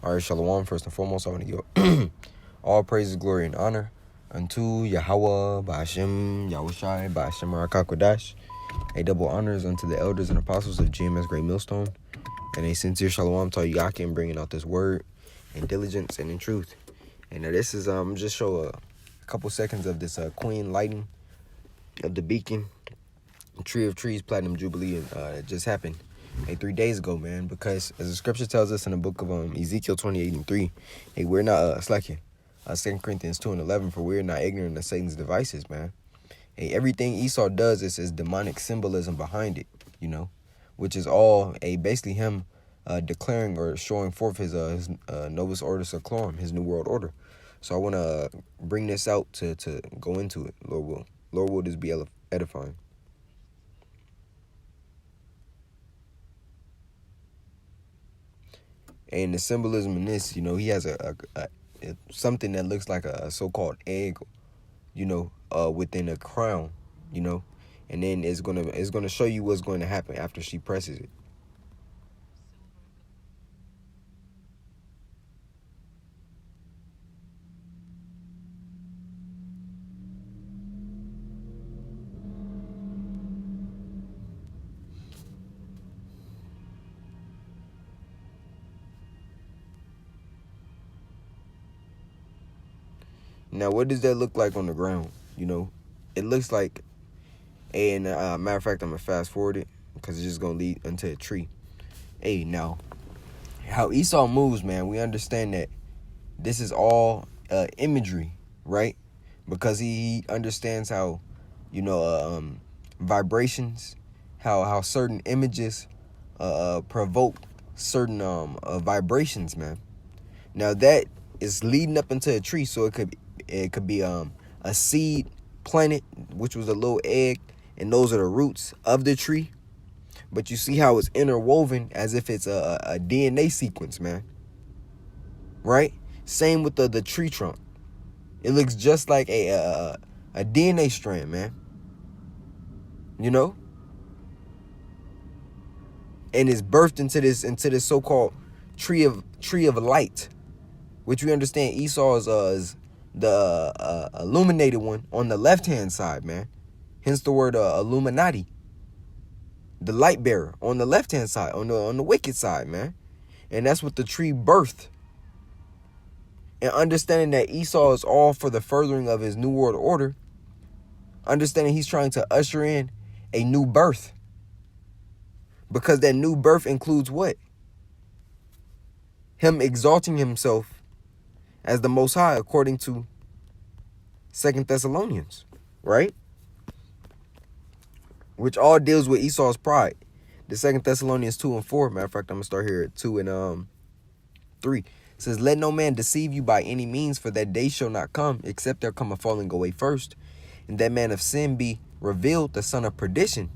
All right, Shalom. First and foremost, I want to give all praises, glory, and honor unto Yahweh, Ba'ashem, Yahushai, Ba'ashem, Rakakwadash. A double honors unto the elders and apostles of GMS Great Millstone. And a sincere Shalom to Yakim bringing out this word in diligence and in truth. And this is just show a couple seconds of this Queen lighting of the beacon, Tree of Trees Platinum Jubilee. It just happened 3 days ago, man, because as the scripture tells us in the book of Ezekiel 28:3, hey, we're not slacking. 2 Corinthians 2:11, for we're not ignorant of Satan's devices, man. Hey, everything Esau does is demonic symbolism behind it, you know, which is all basically him declaring or showing forth his Novus Ordo Seclorum, his New World Order. So I want to bring this out to go into it, Lord will. Lord will just be edifying. And the symbolism in this, you know, he has a something that looks like a so-called egg, you know, within a crown, you know, and then it's gonna show you what's going to happen after she presses it. Now, what does that look like on the ground? You know, it looks like, and matter of fact, I'm going to fast forward it because it's just going to lead into a tree. Hey, now, how Esau moves, man, we understand that this is all imagery, right? Because he understands how, you know, vibrations, how certain images provoke certain vibrations, man. Now, that is leading up into a tree, so it could be a seed planted, which was a little egg, and those are the roots of the tree. But you see how it's interwoven as if it's a DNA sequence, man. Right? Same with the tree trunk. It looks just like a DNA strand, man. You know? And it's birthed into this so-called tree of light, which we understand Esau is the illuminated one on the left-hand side, man. Hence the word Illuminati. The light bearer on the left-hand side, on the wicked side, man. And that's what the tree birthed. And understanding that Esau is all for the furthering of his New World Order, understanding he's trying to usher in a new birth. Because that new birth includes what? Him exalting himself as the Most High, according to 2 Thessalonians, right? Which all deals with Esau's pride. The 2 Thessalonians 2 and 4, matter of fact, I'm going to start here at 2 and 3. It says, let no man deceive you by any means, for that day shall not come, except there come a falling away first, and that man of sin be revealed, the son of perdition,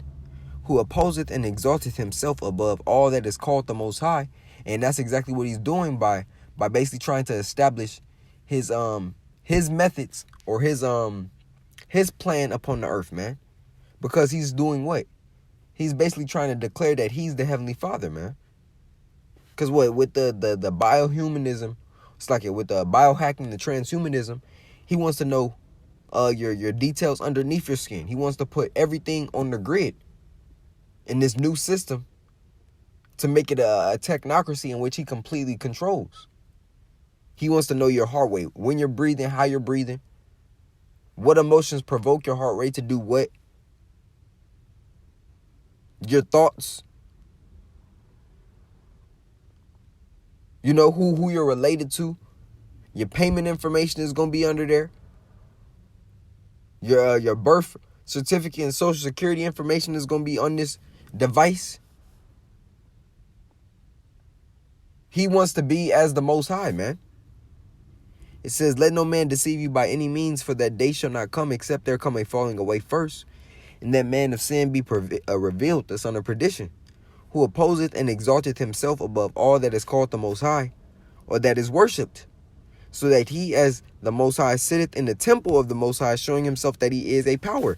who opposeth and exalteth himself above all that is called the Most High. And that's exactly what he's doing by basically trying to establish his methods or his plan upon the earth, man. Because he's doing what? He's basically trying to declare that he's the Heavenly Father, man. Because what, with the biohumanism, it's like it with the biohacking, the transhumanism, he wants to know your details underneath your skin. He wants to put everything on the grid in this new system to make it a technocracy in which he completely controls. He wants to know your heart rate, when you're breathing, how you're breathing, what emotions provoke your heart rate to do what, your thoughts, you know, who you're related to, your payment information is going to be under there, your birth certificate and social security information is going to be on this device. He wants to be as the Most High, man. It says, let no man deceive you by any means, for that day shall not come, except there come a falling away first, and that man of sin be revealed, the son of perdition, who opposeth and exalteth himself above all that is called the Most High, or that is worshipped, so that he as the Most High sitteth in the temple of the Most High, showing himself that he is a power.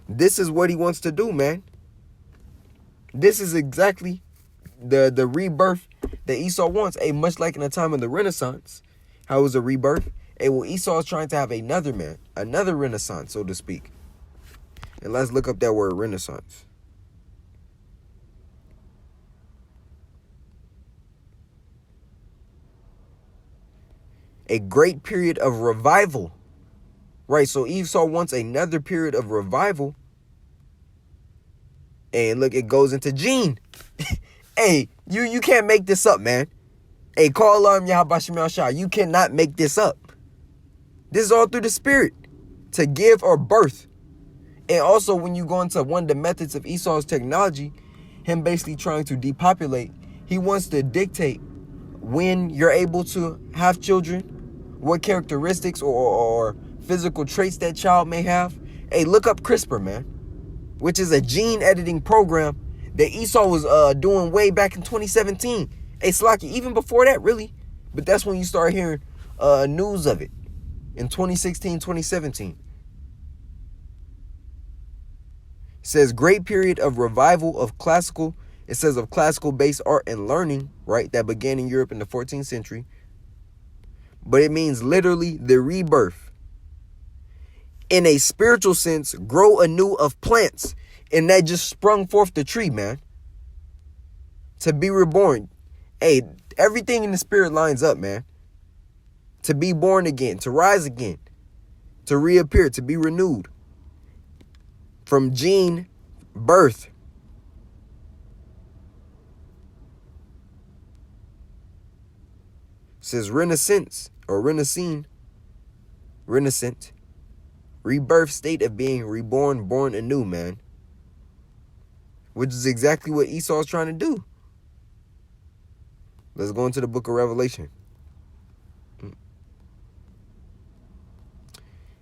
This is what he wants to do, man. This is exactly the rebirth that Esau wants, much like in the time of the Renaissance, how it was a rebirth, well, Esau is trying to have another Renaissance, so to speak. And let's look up that word, Renaissance. A great period of revival. Right, so Esau wants another period of revival. And look, it goes into Gene. Hey, you can't make this up, man. Hey, call on Yahabashim Shah. You cannot make this up. This is all through the spirit. To give or birth. And also, when you go into one of the methods of Esau's technology, him basically trying to depopulate, he wants to dictate when you're able to have children, what characteristics or physical traits that child may have. Hey, look up CRISPR, man, which is a gene editing program that Esau was doing way back in 2017. Hey, Slocky, even before that, really. But that's when you start hearing news of it in 2016, 2017. It says great period of revival of classical. It says of classical-based art and learning, right, that began in Europe in the 14th century. But it means literally the rebirth. In a spiritual sense, grow anew of plants. And that just sprung forth the tree, man. To be reborn. Hey, everything in the spirit lines up, man. To be born again, to rise again, to reappear, to be renewed. From gene, birth. It says renaissance or renascent, rebirth state of being reborn, born anew, man. Which is exactly what Esau's trying to do. Let's go into the book of Revelation.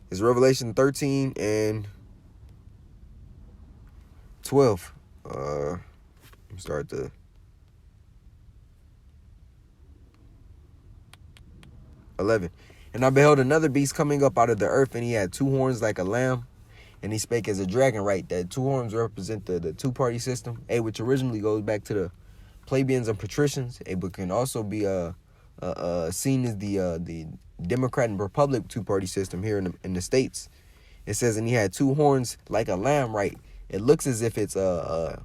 It's Revelation 13 and 12. Let me start the 11. And I beheld another beast coming up out of the earth, and he had two horns like a lamb, and he spake as a dragon, right? That two horns represent the two-party system, which originally goes back to the plebeians and patricians, but can also be seen as the Democrat and Republic two-party system here in the States. It says, and he had two horns like a lamb, right? It looks as if it's a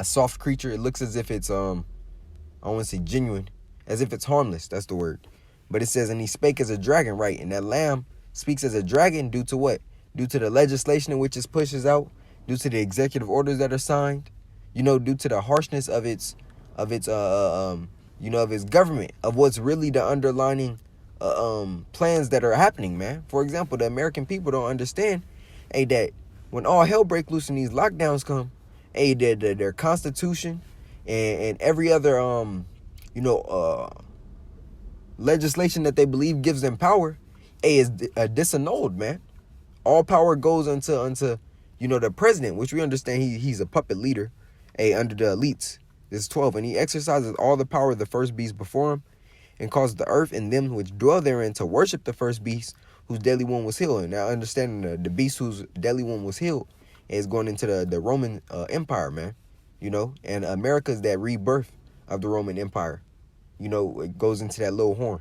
soft creature. It looks as if it's I want to say genuine, as if it's harmless. That's the word. But it says, and he spake as a dragon, right? And that lamb speaks as a dragon due to what? Due to the legislation in which it pushes out, due to the executive orders that are signed, due to the harshness of its government, of what's really the underlining plans that are happening, man. For example, the American people don't understand, that when all hell break loose and these lockdowns come, their constitution and every other legislation that they believe gives them power, is disannulled, man. All power goes unto the president, which we understand he's a puppet leader, under the elites. This is 12, and he exercises all the power of the first beast before him, and causes the earth and them which dwell therein to worship the first beast, whose deadly one was healed. And now understanding the beast whose deadly one was healed is going into the Roman Empire, man. And America is that rebirth of the Roman Empire. It goes into that little horn.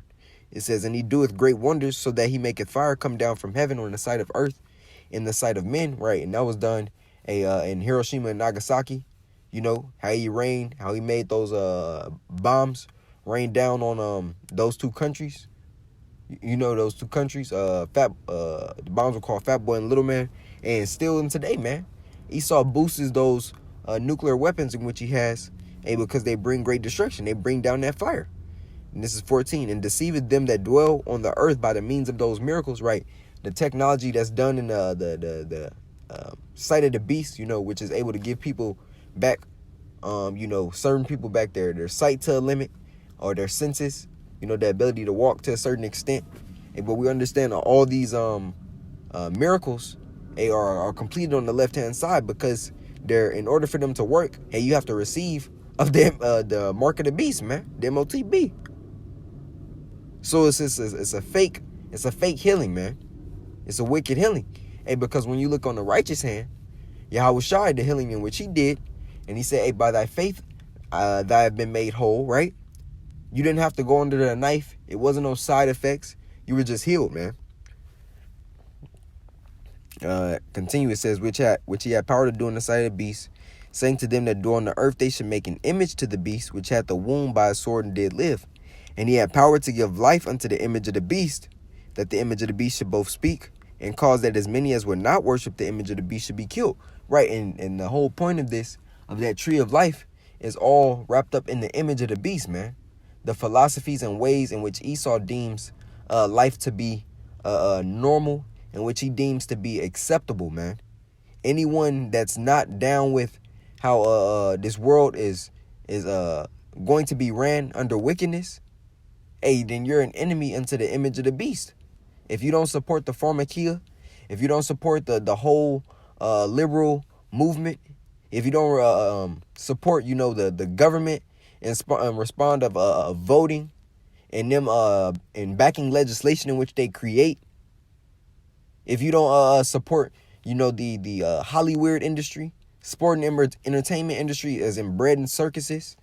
It says, and he doeth great wonders, so that he maketh fire come down from heaven on the sight of earth, in the sight of men, right? And that was done in Hiroshima and Nagasaki. How he made those bombs rain down on those two countries. Those two countries. The bombs were called Fat Boy and Little Man. And still in today, man, Esau boosts those nuclear weapons in which he has, because they bring great destruction. They bring down that fire. And this is 14. And deceiveth them that dwell on the earth by the means of those miracles, right? The technology that's done in the sight of the beast, which is able to give people back, certain people back their sight to a limit, or their senses, the ability to walk to a certain extent. But we understand all these miracles are completed on the left-hand side, because in order for them to work, you have to receive of them the mark of the beast, man, the MOTB. So it's a fake healing, man. It's a wicked healing. Because when you look on the righteous hand, Yahweh Shai, the healing in which he did, and he said, by thy faith that have been made whole, right? You didn't have to go under the knife. It wasn't no side effects. You were just healed, man. Continue, it says, which he had power to do in the sight of the beast, saying to them that dwell on the earth they should make an image to the beast, which had the wound by a sword and did live. And he had power to give life unto the image of the beast, that the image of the beast should both speak, and cause that as many as would not worship the image of the beast should be killed. Right, and the whole point of this, of that tree of life, is all wrapped up in the image of the beast, man. The philosophies and ways in which Esau deems life to be normal, in which he deems to be acceptable, man. Anyone that's not down with how this world is going to be ran under wickedness, hey, then you're an enemy unto the image of the beast. If you don't support the pharmakia, if you don't support the whole liberal movement, if you don't support, the government and respond of voting and them and backing legislation in which they create, if you don't support, the Hollywood industry, sport and entertainment industry as in bread and circuses,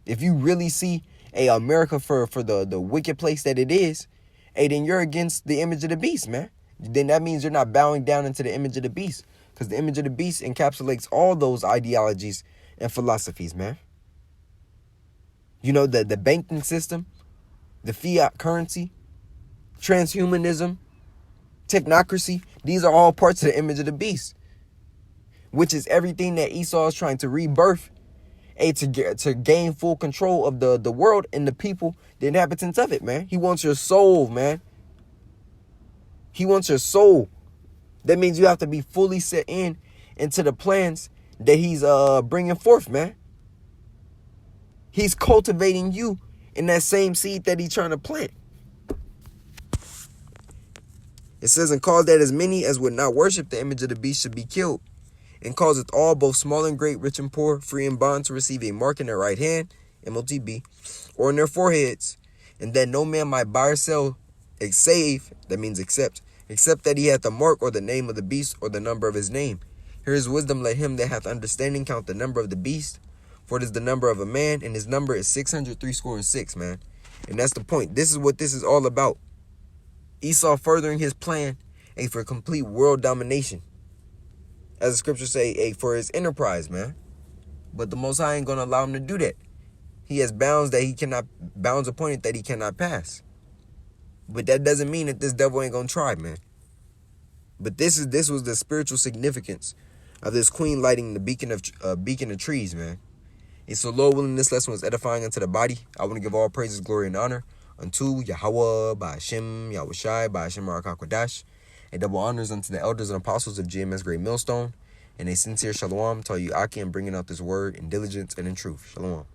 if you really see America for the wicked place that it is, hey, then you're against the image of the beast, man. Then that means you're not bowing down into the image of the beast, because the image of the beast encapsulates all those ideologies and philosophies, man. The banking system, the fiat currency, transhumanism, technocracy, these are all parts of the image of the beast, which is everything that Esau is trying to rebirth, to gain full control of the world and the people, the inhabitants of it, man. He wants your soul, man. He wants your soul. That means you have to be fully set into the plans that he's bringing forth, man. He's cultivating you in that same seed that he's trying to plant. It says, and cause that as many as would not worship the image of the beast should be killed, and causeth all, both small and great, rich and poor, free and bond, to receive a mark in their right hand, MOTB, or in their foreheads, and that no man might buy or sell, save, that means except that he hath the mark or the name of the beast or the number of his name. Here is wisdom, let him that hath understanding count the number of the beast, for it is the number of a man, and his number is 666, man. And that's the point. This is what this is all about. Esau furthering his plan, for complete world domination. As the scriptures say, for his enterprise, man. But the Most High ain't going to allow him to do that. He has bounds appointed that he cannot pass. But that doesn't mean that this devil ain't going to try, man. But this was the spiritual significance of this queen lighting the beacon of trees, man. And so, Lord willing, this lesson was edifying unto the body. I want to give all praises, glory, and honor unto Yahweh, by Hashem, Yahushai, by Hashem Rakakwadash, and double honors unto the elders and apostles of GMS Great Millstone, and a sincere shalom to all you Aki, bringing out this word in diligence and in truth. Shalom.